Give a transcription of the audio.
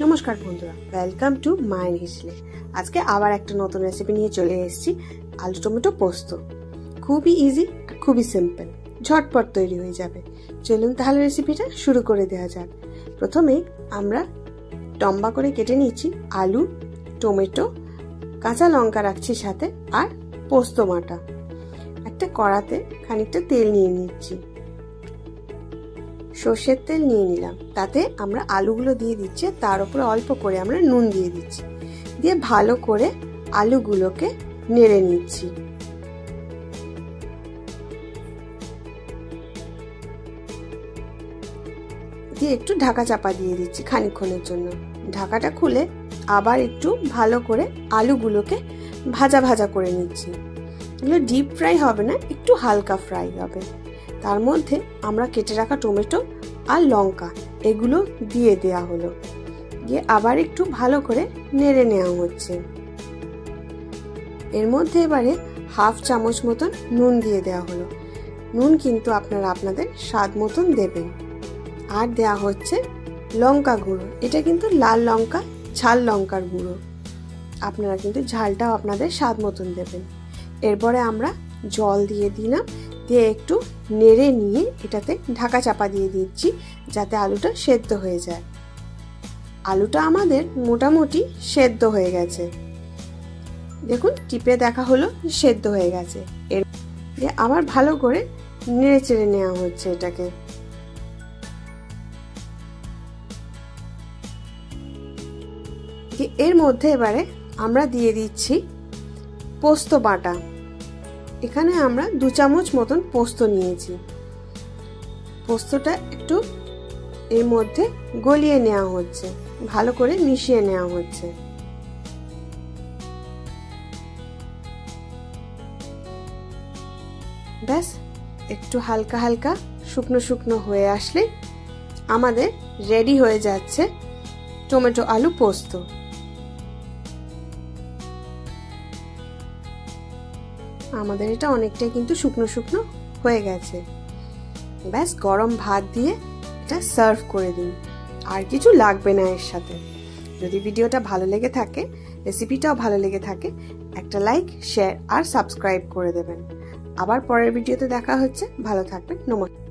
নমস্কার বন্ধুরা, welcome to my হিসলে। আজকে আবার একটা নতুন রেসিপি নিয়ে চলে এসেছি, আলু টমেটো পোস্ত। খুবই ইজি আর খুবই সিম্পল, ঝটপট তৈরি হয়ে যাবে। চলুন তাহলে রেসিপিটা শুরু করে দেওয়া যাক। প্রথমে আমরা লম্বা করে কেটে নিচ্ছি আলু, টমেটো, কাঁচা লঙ্কা রাখছি সাথে, আর পোস্ত বাটা। একটা কড়াতে খানিকটা তেল নিয়ে নিচ্ছি, সর্ষের তেল নিয়ে নিলাম। তাতে আমরা আলুগুলো দিয়ে দিচ্ছি, তার উপরে অল্প করে আমরা নুন দিয়ে দিচ্ছি, দিয়ে ভালো করে আলুগুলোকে নেড়ে নিচ্ছি। দিয়ে একটু ঢাকা চাপা দিয়ে দিচ্ছি খানিকক্ষণের জন্য। ঢাকাটা খুলে আবার একটু ভালো করে আলুগুলোকে ভাজা ভাজা করে নিচ্ছি। এগুলো ডিপ ফ্রাই হবে না, একটু হালকা ফ্রাই হবে। তার মধ্যে আমরা কেটে রাখা টমেটো আর লঙ্কা এগুলো দিয়ে দেয়া হলো, দিয়ে আবার একটু ভালো করে নেড়ে নেওয়া হচ্ছে। এর মধ্যে এবারে হাফ চামচ মতন নুন দিয়ে দেওয়া হলো। নুন কিন্তু আপনারা আপনাদের স্বাদ মতন দেবেন। আর দেয়া হচ্ছে লঙ্কা গুঁড়ো, এটা কিন্তু লাল লঙ্কা, ঝাল লঙ্কার গুঁড়ো। আপনারা কিন্তু ঝালটাও আপনাদের স্বাদ মতন দেবেন। এরপরে আমরা জল দিয়ে দিলাম, দিয়ে একটু নেড়ে নিয়ে এটাতে ঢাকা চাপা দিয়ে দিচ্ছি, যাতে আলুটা সেদ্ধ হয়ে যায়। আলুটা আমাদের মোটামুটি সেদ্ধ হয়ে গেছে, দেখুন টিপে দেখা হলো সেদ্ধ হয়ে গেছে। এর আবার ভালো করে নেড়ে চেড়ে নেওয়া হচ্ছে এটাকে। এর মধ্যে এবারে আমরা দিয়ে দিচ্ছি পোস্ত বাটা। এখানে আমরা 2 চামচ মতন পোস্ত নিয়েছি। পোস্তটা একটু এর মধ্যে গলিয়ে নেওয়া হচ্ছে, ভালো করে মিশিয়ে নেওয়া হচ্ছে। ব্যাস একটু হালকা হালকা শুকনো শুকনো হয়ে আসলে আমাদের রেডি হয়ে যাচ্ছে টমেটো আলু পোস্ত। আমাদের এটা অনেকটাই কিন্তু শুকনো শুকনো হয়ে গেছে। ব্যাস গরম ভাত দিয়ে এটা সার্ভ করে দিন, আর কিছু লাগবে না এর সাথে। যদি ভিডিওটা ভালো লেগে থাকে, রেসিপিটাও ভালো লেগে থাকে, একটা লাইক, শেয়ার আর সাবস্ক্রাইব করে দেবেন। আবার পরের ভিডিওতে দেখা হচ্ছে। ভালো থাকবেন, নমস্কার।